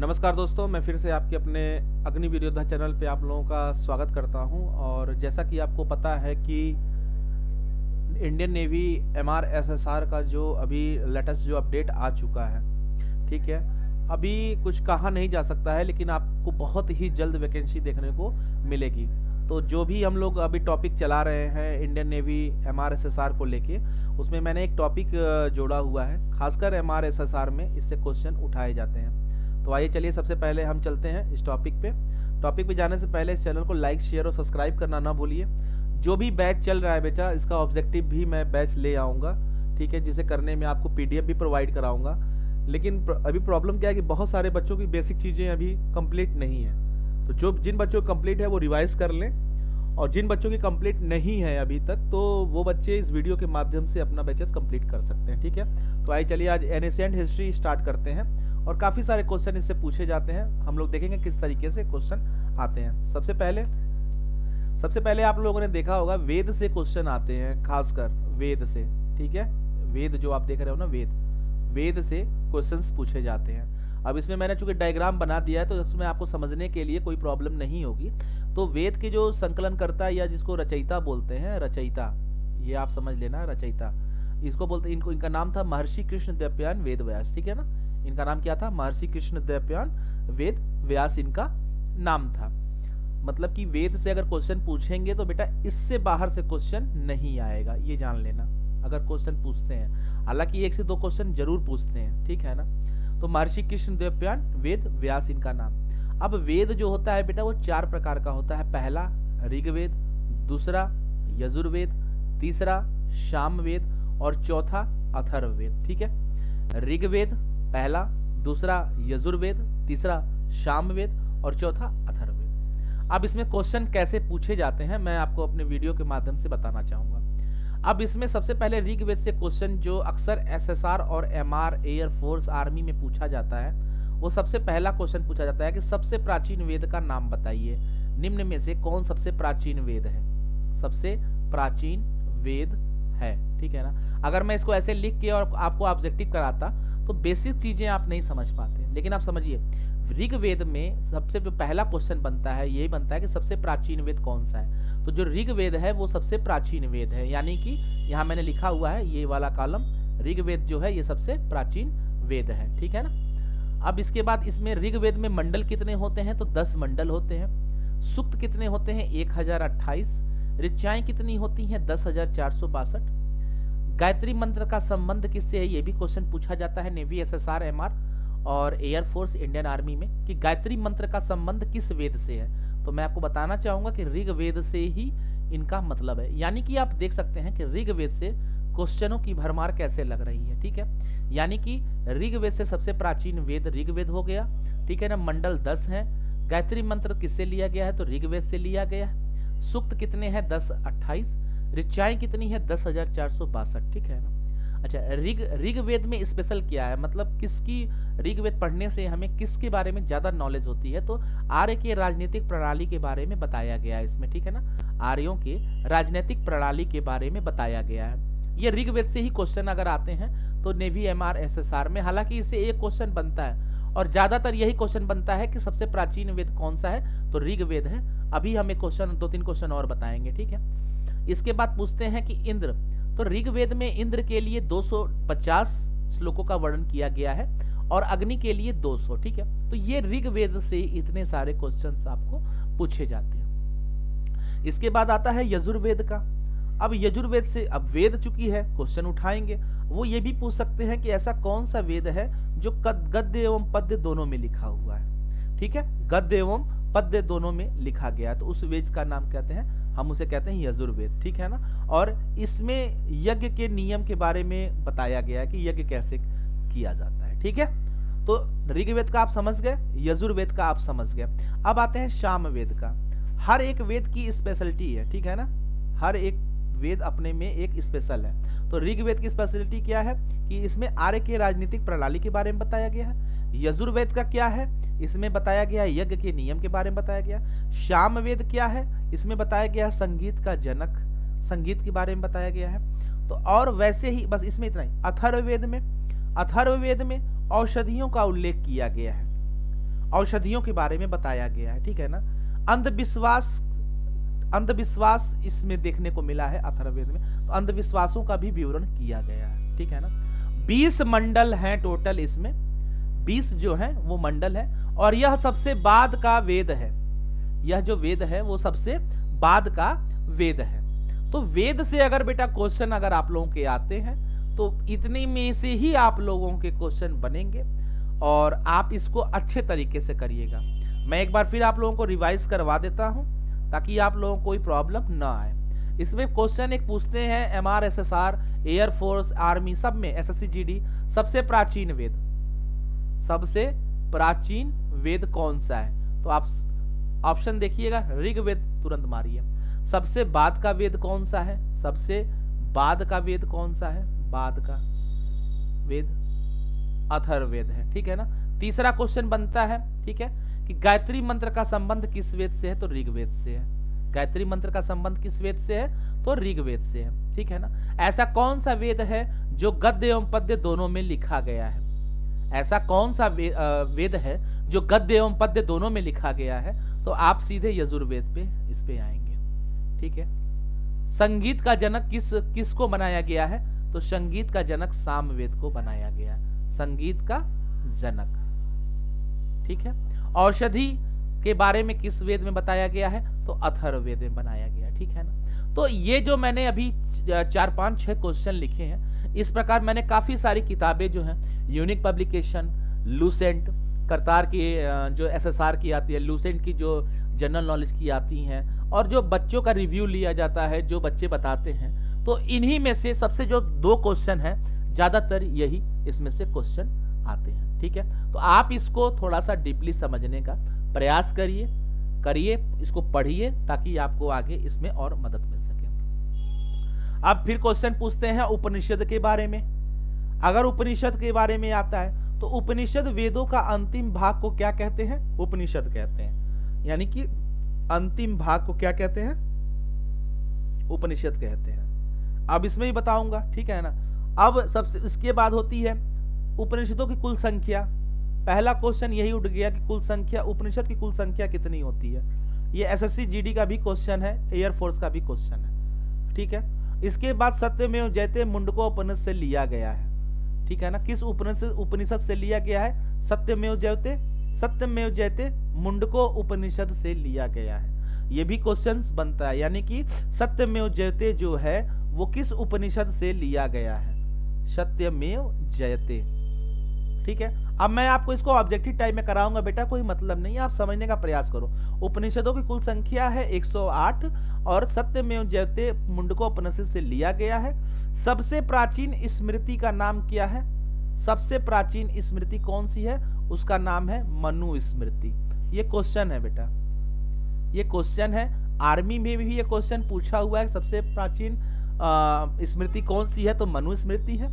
नमस्कार दोस्तों, मैं फिर से आपके अपने अग्निवीरोधा चैनल पे आप लोगों का स्वागत करता हूं। और जैसा कि आपको पता है कि इंडियन नेवी MRSSR का जो अभी लेटेस्ट जो अपडेट आ चुका है, ठीक है। अभी कुछ कहा नहीं जा सकता है, लेकिन आपको बहुत ही जल्द वैकेंसी देखने को मिलेगी। तो जो भी हम लोग अभी टॉपिक चला रहे हैं इंडियन नेवी MRSSR को लेके, उसमें मैंने एक टॉपिक जोड़ा हुआ है। खासकर MRSSR में इससे क्वेश्चन उठाए जाते हैं। तो आइए चलिए सबसे पहले हम चलते हैं इस टॉपिक पे जाने से पहले इस चैनल को लाइक, शेयर और सब्सक्राइब करना ना भूलिए। जो भी बैच चल रहा है बेटा, इसका ऑब्जेक्टिव भी मैं बैच ले आऊँगा, ठीक है, जिसे करने में आपको PDF भी प्रोवाइड कराऊंगा। लेकिन अभी प्रॉब्लम क्या है कि बहुत सारे बच्चों की बेसिक चीज़ें अभी कंप्लीट नहीं है। तो जो जिन बच्चों की कंप्लीट है वो रिवाइज कर लें, और जिन बच्चों की कंप्लीट नहीं है अभी तक, तो वो बच्चे इस वीडियो के माध्यम से अपना बैचेस कंप्लीट कर सकते हैं, ठीक है। तो आइए चलिए आज एनिशिएंट हिस्ट्री स्टार्ट करते हैं। और काफ़ी सारे क्वेश्चन इससे पूछे जाते हैं, हम लोग देखेंगे किस तरीके से क्वेश्चन आते हैं। सबसे पहले आप लोगों ने देखा होगा वेद से क्वेश्चन आते हैं, खासकर वेद से, ठीक है। वेद जो आप देख रहे हो ना, वेद से क्वेश्चंस पूछे जाते हैं। अब इसमें मैंने चूंकि डायग्राम बना दिया है, तो इसमें आपको समझने के लिए कोई प्रॉब्लम नहीं होगी। तो वेद के जो संकलनकर्ता या जिसको रचयिता बोलते हैं, रचयिता, ये आप समझ लेना, रचयिता इसको बोलते हैं। इनका नाम था महर्षि कृष्ण द्वैपायन वेद व्यास, ठीक है ना। इनका नाम क्या था? महर्षि कृष्ण द्वैपायन वेद व्यास इनका नाम था। मतलब कि वेद से अगर क्वेश्चन पूछेंगे तो बेटा इससे बाहर से क्वेश्चन नहीं आएगा, ये जान लेना, अगर क्वेश्चन पूछते हैं। हालांकि 1 से 2 क्वेश्चन जरूर पूछते हैं, ठीक है ना। तो महर्षि कृष्ण द्वैपायन वेद व्यास इनका नाम। अब वेद जो होता है बेटा वो 4 प्रकार का होता है। पहला ऋग्वेद, दूसरा यजुर्वेद, तीसरा सामवेद और चौथा अथर्ववेद, ठीक है। ऋग्वेद पहला, दूसरा यजुर्वेद, तीसरा सामवेद और चौथा अथर्ववेद। अब इसमें क्वेश्चन कैसे पूछे जाते हैं मैं आपको अपने वीडियो के माध्यम से बताना चाहूंगा। अब इसमें सबसे पहले ऋग्वेद से क्वेश्चन जो अक्सर SSR और MR एयर फोर्स आर्मी में पूछा जाता है, वो सबसे पहला क्वेश्चन पूछा जाता है कि सबसे प्राचीन वेद का नाम बताइए। निम्न में से कौन सबसे प्राचीन वेद है? सबसे प्राचीन वेद है, ठीक है ना। अगर मैं इसको ऐसे लिख के और आपको ऑब्जेक्टिव कराता तो बेसिक चीजें आप नहीं समझ पाते। लेकिन आप समझिए, ऋग्वेद में सबसे जो पहला क्वेश्चन बनता है, यही बनता है कि सबसे प्राचीन वेद कौन सा है। तो जो ऋग्वेद है वो सबसे प्राचीन वेद है, यानी कि यहाँ मैंने लिखा हुआ है ये वाला कॉलम, ऋग्वेद जो है ये सबसे प्राचीन वेद है, ठीक है ना। अब इसके बाद इसमें ऋग्वेद में मंडल कितने होते हैं? तो 10 मंडल होते हैं। सूक्त कितने होते हैं? 1028। ऋचाएं कितनी होती हैं? 10,462। गायत्री मंत्र का संबंध किससे है? ये भी क्वेश्चन पूछा जाता है नेवी, SSR, MR और एयर फोर्स इंडियन आर्मी में, कि गायत्री मंत्र का संबंध किस वेद से है। तो मैं आपको बताना चाहूंगा कि ऋग्वेद से ही इनका मतलब है। यानी कि आप देख सकते हैं कि ऋग्वेद से क्वेश्चनों की भरमार कैसे लग रही है, ठीक है। यानी कि ऋग्वेद से सबसे प्राचीन वेद ऋग्वेद हो गया, ठीक है ना। मंडल 10 है। गायत्री मंत्र किससे लिया गया है? तो ऋग्वेद से लिया गया है। सूक्त कितने हैं? 1028। ऋचाएं कितनी है? 10,462, ठीक है ना। अच्छा, ऋग्वेद में स्पेशल क्या है? मतलब किसकी, ऋग्वेद पढ़ने से हमें किसके बारे में ज्यादा नॉलेज होती है? तो आर्य के राजनीतिक प्रणाली के बारे में बताया गया है इसमें, ठीक है ना। आर्यों के राजनीतिक प्रणाली के बारे में बताया गया है। ये ऋग्वेद से ही क्वेश्चन अगर आते हैं तो नेवी MRSSR में, हालांकि इससे एक क्वेश्चन बनता है और ज्यादातर यही क्वेश्चन बनता है कि सबसे प्राचीन वेद कौन सा है, तो ऋग्वेद है। अभी हम एक क्वेश्चन, 2-3 क्वेश्चन और बताएंगे, ठीक है। इसके बाद पूछते हैं कि इंद्र, तो ऋग्वेद में इंद्र के लिए 250 श्लोकों का वर्णन किया गया है और अग्नि के लिए 200, ठीक है। तो ये ऋग्वेद से इतने सारे क्वेश्चंस आपको पूछे जाते हैं। इसके बाद आता है यजुर्वेद का। अब यजुर्वेद से, अब वेद चुकी है, क्वेश्चन उठाएंगे। वो ये भी पूछ सकते हैं कि ऐसा कौन सा वेद है जो गद्य एवं पद्य दोनों में लिखा हुआ है, ठीक है। गद्य एवं पद्य दोनों में लिखा गया है, तो उस वेद का नाम कहते हैं, हम उसे कहते हैं यजुर्वेद, ठीक है ना। और इसमें यज्ञ के नियम के बारे में बताया गया है कि यज्ञ कैसे किया जाता है, ठीक है। तो ऋग्वेद का आप समझ गए, यजुर्वेद का आप समझ गए। अब आते हैं सामवेद का। हर एक वेद की स्पेशलिटी है, ठीक है ना। हर एक वेद अपने में एक स्पेशल है। तो ऋग्वेद की स्पेशलिटी क्या है कि इसमें आर्य के राजनीतिक प्रणाली के बारे में बताया गया है। यजुर्वेद का क्या है? इसमें बताया गया है यज्ञ के नियम के बारे में बताया गया। सामवेद क्या है? इसमें बताया गया है संगीत का जनक, संगीत के बारे में बताया गया है। तो और वैसे ही बस इसमें इतना ही। अथर्ववेद में औषधियों का उल्लेख किया गया है। औषधियों के बारे में बताया गया है, ठीक है ना। अंधविश्वास अंधविश्वास इसमें देखने को मिला है अथर्ववेद में, तो अंधविश्वासों का भी विवरण किया गया है, ठीक है ना। 20 मंडल हैं टोटल इसमें, 20 जो है वो मंडल है, और यह सबसे बाद का वेद है। यह जो वेद है वो सबसे बाद का वेद है। तो वेद से अगर बेटा क्वेश्चन अगर आप लोगों के आते हैं तो इतने में से ही आप लोगों के क्वेश्चन बनेंगे, और आप इसको अच्छे तरीके से करिएगा। मैं एक बार फिर आप लोगों को रिवाइज करवा देता हूं ताकि आप लोगों को कोई प्रॉब्लम ना आए। इसमें क्वेश्चन एक पूछते हैं MRSSR, एयरफोर्स, आर्मी, सब में SSC GD, सबसे प्राचीन वेद, सबसे प्राचीन वेद कौन सा है? तो आप ऑप्शन देखिएगा, ऋग्वेद तुरंत मारिए। सबसे बाद का वेद कौन सा है? सबसे बाद का वेद कौन सा है? बाद का वेद अथर्ववेद है, ठीक है ना। तीसरा क्वेश्चन बनता है, ठीक है, कि गायत्री मंत्र का संबंध किस वेद से है? तो ऋग्वेद से है। गायत्री मंत्र का संबंध किस वेद से है? तो ऋग्वेद से है, ठीक है ना। ऐसा कौन सा वेद है जो गद्य एवं पद्य दोनों में लिखा गया है? ऐसा कौन सा वेद है जो गद्य एवं पद्य दोनों में लिखा गया है? तो आप सीधे यजुर्वेद पे इस पे आएंगे, ठीक है। संगीत का जनक किसको बनाया गया है? तो संगीत का जनक सामवेद को बनाया गया है, संगीत का जनक, ठीक है। औषधि के बारे में किस वेद में बताया गया है? तो अथर्ववेद में बनाया गया, ठीक है ना। तो ये जो मैंने अभी 4, 5, 6 क्वेश्चन लिखे हैं, इस प्रकार मैंने काफी सारी किताबें जो हैं, यूनिक पब्लिकेशन, लूसेंट, करतार की जो SSR की आती है, लूसेंट की जो जनरल नॉलेज की आती हैं, और जो बच्चों का रिव्यू लिया जाता है, जो बच्चे बताते हैं, तो इन्हीं में से सबसे जो 2 क्वेश्चन हैं, ज्यादातर यही इसमें से क्वेश्चन आते हैं, ठीक है। तो आप इसको थोड़ा सा डीपली समझने का प्रयास करिए, इसको पढ़िए, ताकि आपको आगे इसमें और मदद मिल सके। अब फिर क्वेश्चन पूछते हैं उपनिषद के बारे में। अगर उपनिषद के बारे में आता है तो उपनिषद वेदों का अंतिम भाग को क्या कहते हैं? उपनिषद कहते हैं। यानी कि अंतिम भाग को क्या कहते हैं? उपनिषद कहते हैं। अब इसमें भी बताऊंगा, ठीक है ना। अब सबसे इसके बाद होती है उपनिषदों की कुल संख्या। पहला क्वेश्चन यही उठ गया कि कुल संख्या, उपनिषद की कुल संख्या कितनी होती है? ये SSC GD का भी क्वेश्चन है, एयरफोर्स का भी क्वेश्चन है, ठीक है। इसके बाद सत्यमेव जयते मुंडको उपनिषद से लिया गया है, ठीक है ना। किस उपनिषद से लिया गया है? सत्यमेव जयते मुंडको उपनिषद से लिया गया है। ये भी क्वेश्चंस बनता है, यानी कि सत्यमेव जयते जो है वो किस उपनिषद से लिया गया है? सत्यमेव जयते, ठीक है। अब मैं आपको इसको ऑब्जेक्टिव टाइप में कराऊंगा बेटा, कोई मतलब नहीं है, आप समझने का प्रयास करो। उपनिषदों की कुल संख्या है 108, और सत्यमेव जयते मुंडको उपनिषद से लिया गया है। सबसे प्राचीन स्मृति का नाम क्या है? सबसे प्राचीन स्मृति कौन सी है? उसका नाम है मनुस्मृति। ये क्वेश्चन है बेटा, ये क्वेश्चन है। आर्मी में भी ये क्वेश्चन पूछा हुआ है, सबसे प्राचीन स्मृति कौन सी है? तो मनुस्मृति है।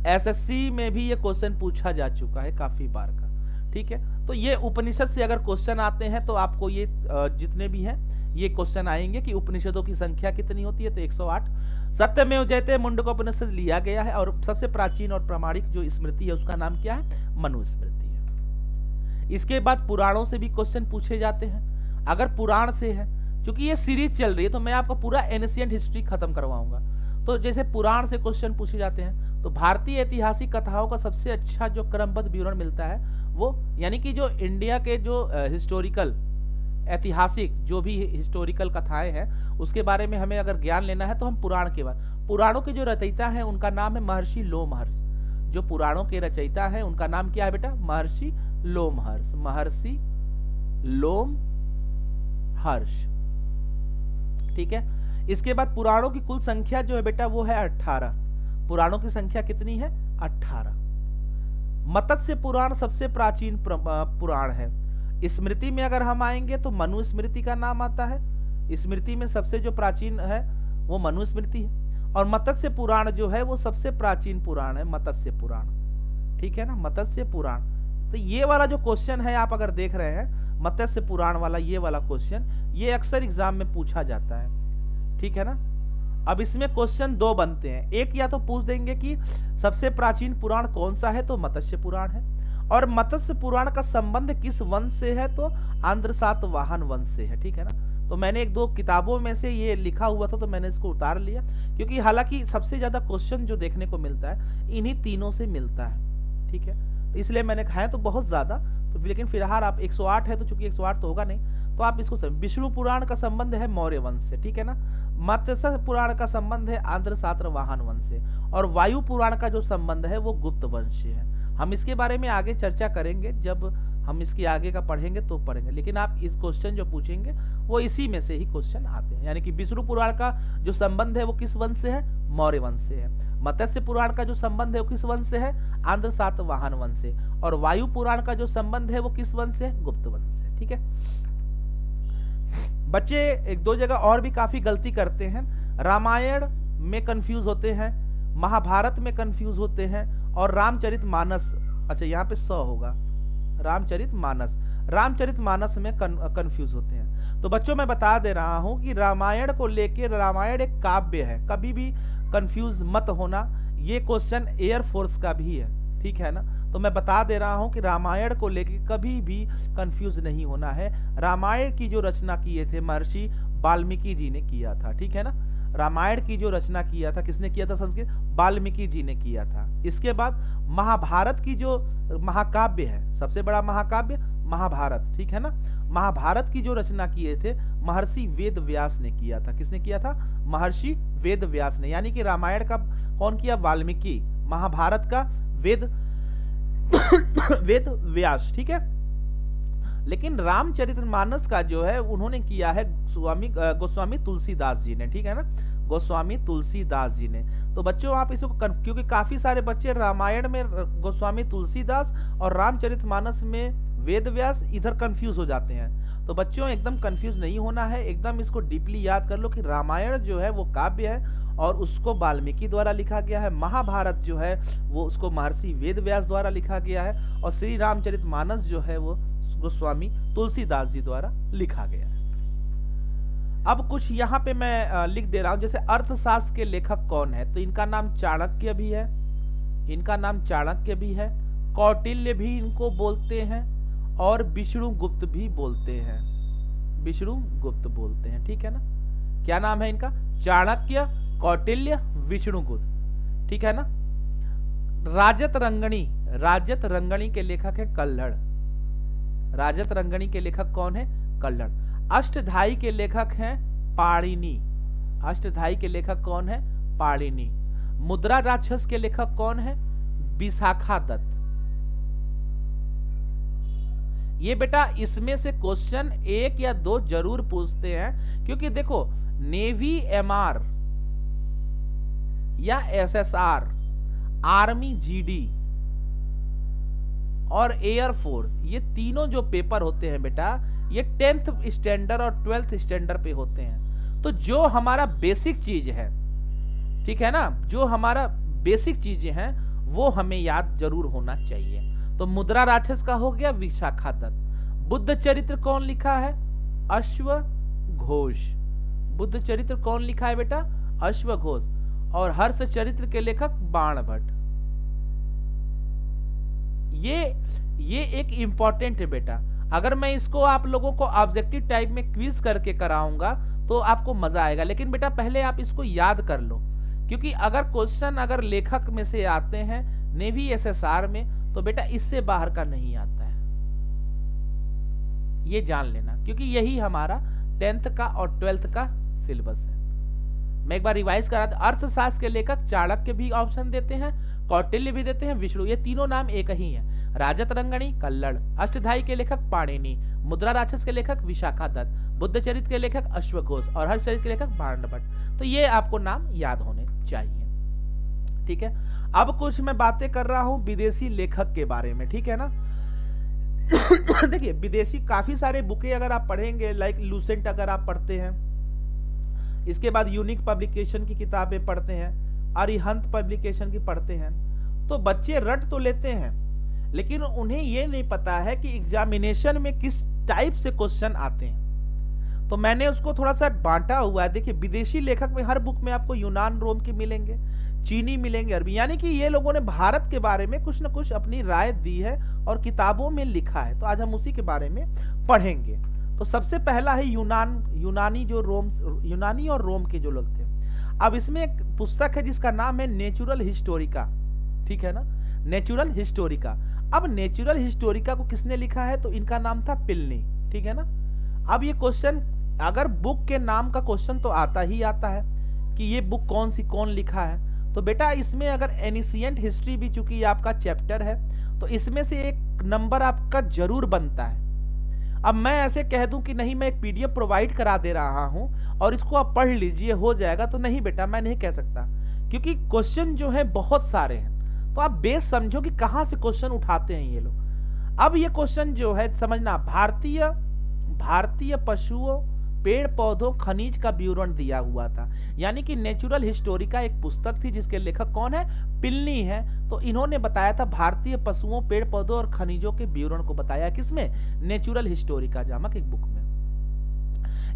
SSC में भी ये क्वेश्चन पूछा जा चुका है काफी बार का, ठीक है। तो ये उपनिषद से अगर क्वेश्चन आते हैं तो आपको ये जितने भी हैं ये क्वेश्चन आएंगे कि उपनिषदों की संख्या कितनी होती है? तो 108। सत्यमेव जयते मुंडको उपनिषद लिया गया है, और सबसे प्राचीन और प्रामाणिक जो स्मृति है उसका नाम क्या है? मनुस्मृति है। इसके बाद पुराणों से भी क्वेश्चन पूछे जाते हैं। अगर पुराण से है, क्योंकि ये सीरीज चल रही है तो मैं आपको पूरा एंशिएंट हिस्ट्री खत्म करवाऊंगा। तो जैसे पुराण से क्वेश्चन पूछे जाते हैं, तो भारतीय ऐतिहासिक कथाओं का सबसे अच्छा जो क्रमबद्ध विवरण मिलता है वो, यानी कि जो इंडिया के जो हिस्टोरिकल, ऐतिहासिक जो भी हिस्टोरिकल कथाएं हैं उसके बारे में हमें अगर ज्ञान लेना है तो हम पुराण के बारे, पुराणों के जो रचयिता है उनका नाम है महर्षि लोमहर्ष। जो पुराणों के रचयिता है उनका नाम क्या है बेटा? महर्षि लोमहर्ष, महर्षि लोमहर्ष, ठीक है। इसके बाद पुराणों की कुल संख्या जो है बेटा वो है 18। पुराणों की संख्या कितनी है? 18। मत्स्य पुराण सबसे प्राचीन पुराण है। स्मृति में अगर हम आएंगे तो मनुस्मृति का नाम आता है। स्मृति में सबसे जो प्राचीन है वो मनुस्मृति है, और मत्स्य पुराण जो है वो सबसे प्राचीन पुराण है, मत्स्य पुराण, ठीक है ना, मत्स्य पुराण। तो ये वाला जो क्वेश्चन है आप अगर देख रहे हैं मत्स्य पुराण वाला, ये वाला क्वेश्चन ये अक्सर एग्जाम में पूछा जाता है, ठीक है ना। अब इसमें क्वेश्चन 2 बनते हैं। एक या तो पूछ देंगे कि सबसे प्राचीन पुराण कौन सा है, तो मत्स्य पुराण है, और मत्स्य पुराण का संबंध किस वंश से है? तो आंध्र सातवाहन वंश से है, ठीक है ना। तो मैंने एक दो किताबों में से ये लिखा हुआ था तो मैंने इसको उतार लिया, क्योंकि हालांकि सबसे ज्यादा क्वेश्चन जो देखने को मिलता है इन्हीं तीनों से मिलता है, ठीक है। तो इसलिए मैंने कहा है तो बहुत ज्यादा, तो लेकिन फिलहाल आप 108 है तो चूंकि 108 तो होगा नहीं, तो आप इसको विष्णु पुराण का संबंध है मौर्य वंश से, ठीक है ना। मत्स्य पुराण का संबंध है आंध्र सातवाहन वंश से, और वायु पुराण का जो संबंध है वो गुप्त वंश से है। हम इसके बारे में आगे चर्चा करेंगे, जब हम इसके आगे का पढ़ेंगे तो पढ़ेंगे, लेकिन आप इस क्वेश्चन जो पूछेंगे वो इसी में से ही क्वेश्चन आते हैं। यानी कि विष्णु पुराण का जो संबंध है वो किस वंश से है? मौर्य वंश से है। मत्स्य पुराण का जो संबंध है वो किस वंश से है? आंध्र सातवाहन वंश से। और वायु पुराण का जो संबंध है वो किस वंश से है? गुप्त वंश से, ठीक है। बच्चे एक दो जगह और भी काफी गलती करते हैं, रामायण में कंफ्यूज होते हैं, महाभारत में कंफ्यूज होते हैं, और रामचरितमानस, अच्छा यहाँ पे स होगा, रामचरितमानस में कंफ्यूज होते हैं। तो बच्चों मैं बता दे रहा हूं कि रामायण को लेके, रामायण एक काव्य है, कभी भी कंफ्यूज मत होना। ये क्वेश्चन एयरफोर्स का भी है, ठीक है ना। तो मैं बता दे रहा हूं कि रामायण को लेके कभी भी कंफ्यूज नहीं होना है। रामायण की जो रचना किए थे महर्षि वाल्मीकि जी ने किया था, ठीक है ना। रामायण की जो रचना किया था किसने किया था? संस्कृत वाल्मीकि जी ने किया था। इसके बाद महाभारत की जो महाकाव्य है, सबसे बड़ा महाकाव्य महाभारत, ठीक है ना। महाभारत की जो रचना किए थे महर्षि वेद व्यास ने किया था। किसने किया था? महर्षि वेद व्यास ने। यानी कि रामायण का कौन किया? वाल्मीकि। महाभारत का वेद वेद व्यास, ठीक है। लेकिन रामचरितमानस का जो है उन्होंने किया है गोस्वामी तुलसीदास जी ने, ठीक है ना, गोस्वामी तुलसीदास जी ने। तो बच्चों आप इसको क्योंकि काफी सारे बच्चे रामायण में गोस्वामी तुलसीदास और रामचरितमानस में वेद व्यास इधर कंफ्यूज हो जाते हैं। तो बच्चों एकदम कंफ्यूज नहीं होना है, एकदम इसको डीपली याद कर लो कि रामायण जो है वो काव्य है और उसको वाल्मीकि द्वारा लिखा गया है। महाभारत जो है वो उसको महर्षि वेद व्यास द्वारा लिखा गया है, और श्री रामचरितमानस जो है वो गोस्वामी तुलसीदास जी द्वारा लिखा गया है। अब कुछ यहाँ पे मैं लिख दे रहा हूं, जैसे अर्थशास्त्र के लेखक कौन है? तो इनका नाम चाणक्य भी है, कौटिल्य भी इनको बोलते हैं, और विष्णुगुप्त भी बोलते हैं, ठीक है ना। क्या नाम है इनका? चाणक्य, कौटिल्य, विष्णुगुप्त, ठीक है ना। राजत रंगणी के लेखक है कल्हड़। राजत रंगणी के लेखक कौन है? कल्हड़। अष्टधाई के लेखक हैं पाणिनि। मुद्रा राक्षस के लेखक कौन है? विशाखा दत्त। ये बेटा इसमें से क्वेश्चन एक या दो जरूर पूछते हैं, क्योंकि देखो नेवी, एमआर या एसएसआर, आर्मी जीडी और एयरफोर्स, ये तीनों जो पेपर होते हैं बेटा ये 10th स्टैंडर्ड और 12th स्टैंडर्ड पे होते हैं। तो जो हमारा बेसिक चीज है, ठीक है ना, जो हमारा बेसिक चीजें हैं वो हमें याद जरूर होना चाहिए। तो मुद्रा राक्षस का हो गया विशाखा दत्त। बुद्ध चरित्र कौन लिखा है? अश्वघोष। बुद्ध चरित्र कौन लिखा है बेटा? अश्वघोष। और हर्ष चरित्र के लेखक बाणभट्ट। ये एक इंपॉर्टेंट है बेटा। अगर मैं इसको आप लोगों को ऑब्जेक्टिव टाइप में क्विज करके कराऊंगा तो आपको मजा आएगा, लेकिन बेटा पहले आप इसको याद कर लो, क्योंकि अगर क्वेश्चन अगर लेखक में से आते हैं नेवी एसएसआर में तो बेटा इससे बाहर का नहीं आता है, ये जान लेना, क्योंकि यही हमारा 10th का और 12th का सिलेबस है। मैं एक बार रिवाइज करा दूं, अर्थशास्त्र के लेखक चाणक्य भी ऑप्शन देते हैं, कौटिल्य भी देते हैं, विष्णु, ये तीनों नाम एक ही है। राजत रंगणी कल्लड़, अष्टधाई के लेखक पाणिनि, मुद्रा राक्षस के लेखक विशाखा दत्त, बुद्ध चरित्र के लेखक अश्वघोष और हर्ष चरित्र के लेखक बाणभट्ट। तो ये आपको नाम याद होने चाहिए, ठीक है। अब कुछ मैं बातें कर रहा हूं विदेशी लेखक के बारे में, ठीक है ना। देखिए विदेशी काफी सारे बुकें अगर आप पढ़ेंगे, लाइक लूसेंट अगर आप पढ़ते हैं, इसके बाद यूनिक पब्लिकेशन की किताबें पढ़ते हैं, अरिहंत पब्लिकेशन की पढ़ते हैं, तो बच्चे रट तो लेते हैं, लेकिन उन्हें यह नहीं पता है कि एग्जामिनेशन में किस टाइप से क्वेश्चन आते हैं। तो मैंने उसको थोड़ा सा बांटा हुआ है। देखिए विदेशी लेखक में हर बुक में आपको यूनान रोम के मिलेंगे, चीनी मिलेंगे अरबी, यानी कि ये लोगों ने भारत के बारे में कुछ न कुछ अपनी राय दी है और किताबों में लिखा है। तो आज हम उसी के बारे में पढ़ेंगे। तो सबसे पहला है यूनानी और रोम के जो लोग थे। अब इसमें एक पुस्तक है जिसका नाम है नेचुरल हिस्टोरिका, ठीक है ना, नेचुरल हिस्टोरिका। अब नेचुरल हिस्टोरिका को किसने लिखा है, तो इनका नाम था प्लिनी, ठीक है ना। अब ये क्वेश्चन, अगर बुक के नाम का क्वेश्चन तो आता ही आता है कि ये बुक कौन लिखा है, तो बेटा इसमें अगर एनिशिएंट हिस्ट्री भी चूंकि आपका चैप्टर है तो इसमें से एक नंबर आपका जरूर बनता है। अब मैं ऐसे कह दूं कि नहीं मैं एक पीडीएफ प्रोवाइड करा दे रहा हूं और इसको आप पढ़ लीजिए हो जाएगा, तो नहीं बेटा मैं नहीं कह सकता, क्योंकि क्वेश्चन जो है बहुत सारे हैं। तो आप बेस समझो कि कहां से क्वेश्चन उठाते हैं ये लोग। अब ये क्वेश्चन जो है समझना, भारतीय पशुओं, पेड़ पौधों, खनिज का विवरण दिया हुआ था। यानी कि नेचुरल हिस्टोरिका एक पुस्तक थी जिसके लेखक कौन है, प्लिनी है। तो इन्होंने बताया था भारतीय पशुओं, पेड़ पौधों और खनिजों के विवरण को बताया किसमें, नेचुरल हिस्टोरिका नामक एक बुक में।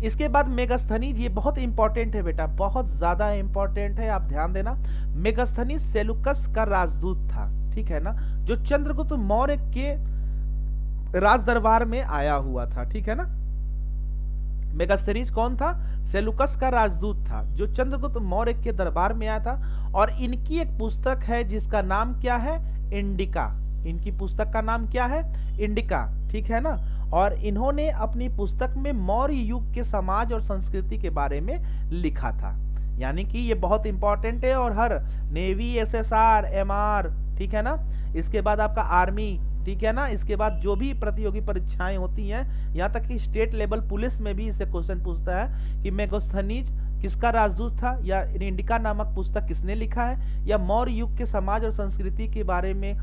इसके बाद मेगास्थनीज, ये बहुत इंपॉर्टेंट है बेटा, बहुत ज्यादा इंपॉर्टेंट है, आप ध्यान देना। मेगास्थनीज सेलुकस का राजदूत था, ठीक है ना, जो चंद्रगुप्त मौर्य के राज दरबार में आया हुआ था, ठीक है ना। मेगास्थनीज कौन था, सेलुकस का राजदूत था जो चंद्रगुप्त मौर्य के दरबार में आया था। और इनकी एक पुस्तक है जिसका नाम क्या है, इंडिका। इनकी पुस्तक का नाम क्या है, इंडिका, ठीक है ना। और इन्होंने अपनी पुस्तक में मौर्य युग के समाज और संस्कृति के बारे में लिखा था। यानी कि ये बहुत इंपॉर्टेंट है और हर नेवी, एसएसआर, एमआर, ठीक है ना, इसके बाद आपका आर्मी, ठीक है ना, इसके बाद जो भी प्रतियोगी परीक्षाएं होती हैं, यहाँ तक कि स्टेट लेवल पुलिस में भी इससे क्वेश्चन पूछता है कि मेगास्थनीज किसका राजदूत था, या इंडिका नामक पुस्तक किसने लिखा है, या मौर्य युग के समाज और संस्कृति के बारे में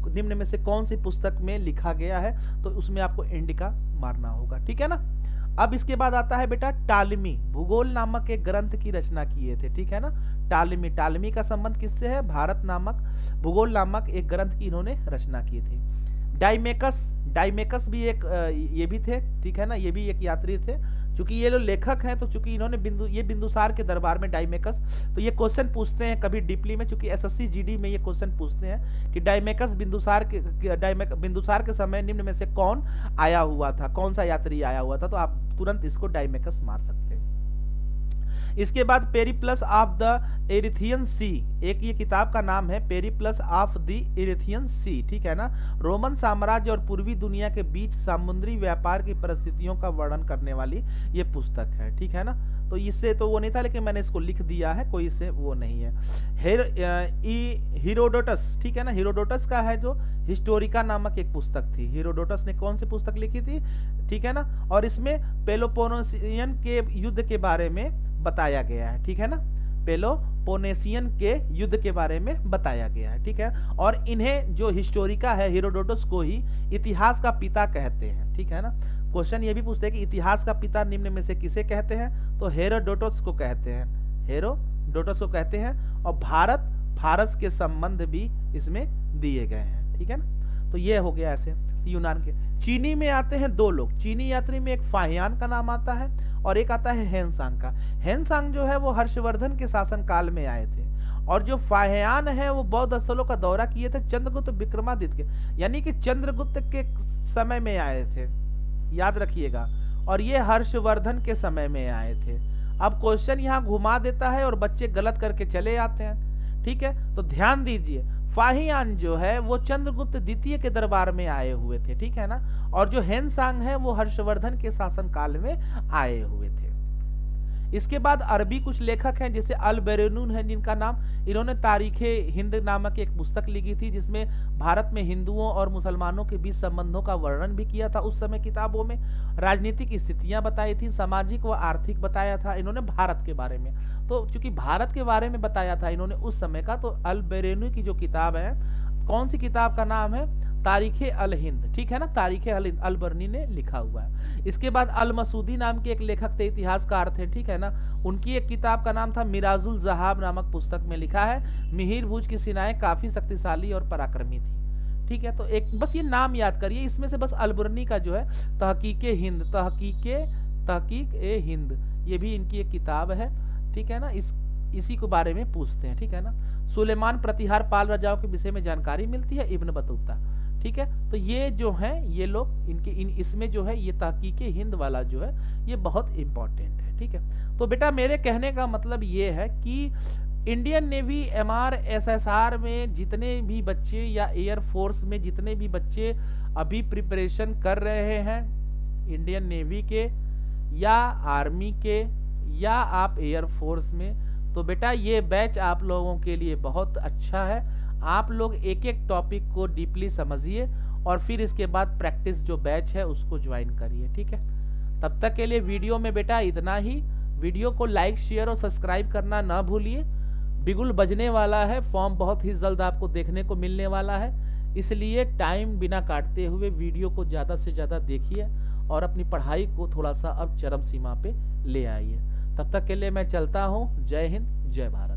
निम्न में से कौन सी पुस्तक में लिखा गया है, तो उसमें आपको इंडिका मारना होगा, ठीक है ना। अब इसके बाद आता है बेटा टालमी, भूगोल नामक एक ग्रंथ की रचना किए थे, ठीक है ना। टालमी का संबंध किससे है, भारत नामक, भूगोल नामक एक ग्रंथ की इन्होंने रचना की थी। डाइमेकस भी एक ये भी थे, ठीक है ना, ये भी एक यात्री थे। चूंकि ये लोग लेखक हैं तो चूंकि इन्होंने बिंदुसार के दरबार में डाइमेकस, तो ये क्वेश्चन पूछते हैं कभी डीपली में, चूंकि एसएससी जीडी में ये क्वेश्चन पूछते हैं कि डाइमेकस बिंदुसार के समय निम्न में से कौन आया हुआ था, कौन सा यात्री आया हुआ था, तो आप तुरंत इसको डाइमेकस मार सकते हैं। इसके बाद पेरिप्लस ऑफ द एरिथियन सी, एक ये किताब का नाम है पेरिप्लस ऑफ द एरिथियन सी, ठीक है ना। रोमन साम्राज्य और पूर्वी दुनिया के बीच समुद्री व्यापार की परिस्थितियों का वर्णन करने वाली ये पुस्तक है, ठीक है ना। तो इससे तो वो नहीं था, लेकिन मैंने इसको लिख दिया है, कोई इससे वो नहीं है। हीरोडोटस, ठीक है ना, हीरोडोटस का है जो हिस्टोरिका नामक एक पुस्तक थी। हीरोडोटस ने कौन सी पुस्तक लिखी थी, ठीक है ना, और इसमें पेलोपोनेसियन के युद्ध के बारे में बताया गया है, ठीक है ना, पेलोपोनेसियन के युद्ध के बारे में बताया गया है, ठीक है। और इन्हें जो हिस्टोरिका है, हीरोडोटस को ही इतिहास का पिता कहते हैं, ठीक है ना। क्वेश्चन ये भी पूछते हैं कि इतिहास का पिता निम्न में से किसे कहते हैं, तो हेरोडोटस को कहते हैं, हेरोडोटस को कहते हैं। और फारस के संबंध भी इसमें दिए गए हैं, ठीक है ना। तो ये हो गया ऐसे यूनान के। चीनी में आते हैं दो लोग, चीनी यात्री में एक फाहियान का नाम आता है और एक आता है हेनसांग का। हेनसांग जो है वो हर्षवर्धन के शासन काल में आए थे, और जो फाहियान है वो बौद्ध स्थलों का दौरा किए थे चंद्रगुप्त विक्रमादित्य के, यानी कि चंद्रगुप्त के समय में आए थे, याद रखिएगा। और ये हर्षवर्धन के समय में आए थे। अब क्वेश्चन यहाँ घुमा देता है और बच्चे गलत करके चले आते हैं, ठीक है। तो ध्यान दीजिए, फाहियान जो है वो चंद्रगुप्त द्वितीय के दरबार में आए हुए थे, ठीक है ना। और जो हेनसांग है वो हर्षवर्धन के शासन काल में आए हुए थे। इसके बाद अरबी कुछ लेखक हैं जैसे अल बेरूनी है, जिनका नाम, इन्होंने तारीखे हिंद नामक एक पुस्तक लिखी थी जिसमें भारत में हिंदुओं और मुसलमानों के बीच संबंधों का वर्णन भी किया था। उस समय किताबों में राजनीतिक स्थितियां बताई थी, सामाजिक व आर्थिक बताया था इन्होंने भारत के बारे में। तो चूंकि भारत के बारे में बताया था इन्होंने उस समय का, तो अल बेरूनी की जो किताब है, कौन सी किताब का नाम है, तारीखे अल हिंद, ठीक है ना, तारीखे अल हिंद, अल बर्नी ने लिखा हुआ है। इसके बाद अल मसूदी नाम के एक लेखक थे, इतिहासकार थे, ठीक है ना। उनकी एक किताब का नाम था मिराजुल जहाब नामक पुस्तक में लिखा है, मिहिर भुज की सेनाएं काफी शक्तिशाली और पराक्रमी थी, ठीक है। तो एक बस ये नाम याद करिए, इसमें से बस अल बर्नी का जो है तहकीक ए हिंद, ये भी इनकी एक किताब है, ठीक है ना। इसी के बारे में पूछते हैं, ठीक है ना। सुलेमान प्रतिहार पाल राजाओं के विषय में जानकारी मिलती है, इब्न बतूता, ठीक है। तो ये जो है ये लोग इसमें जो है ये तहकीके हिंद वाला जो है ये बहुत इंपॉर्टेंट है, ठीक है। तो बेटा मेरे कहने का मतलब ये है कि इंडियन नेवी MRSSR में जितने भी बच्चे या एयरफोर्स में जितने भी बच्चे अभी प्रिपरेशन कर रहे हैं इंडियन नेवी के या आर्मी के या आप एयरफोर्स में, तो बेटा ये बैच आप लोगों के लिए बहुत अच्छा है। आप लोग एक एक टॉपिक को डीपली समझिए और फिर इसके बाद प्रैक्टिस जो बैच है उसको ज्वाइन करिए, ठीक है। तब तक के लिए वीडियो में बेटा इतना ही। वीडियो को लाइक शेयर और सब्सक्राइब करना ना भूलिए। बिगुल बजने वाला है, फॉर्म बहुत ही जल्द आपको देखने को मिलने वाला है, इसलिए टाइम बिना काटते हुए वीडियो को ज़्यादा से ज़्यादा देखिए और अपनी पढ़ाई को थोड़ा सा अब चरम सीमा पे ले आइए। तब तक के लिए मैं चलता हूँ। जय हिंद, जय भारत।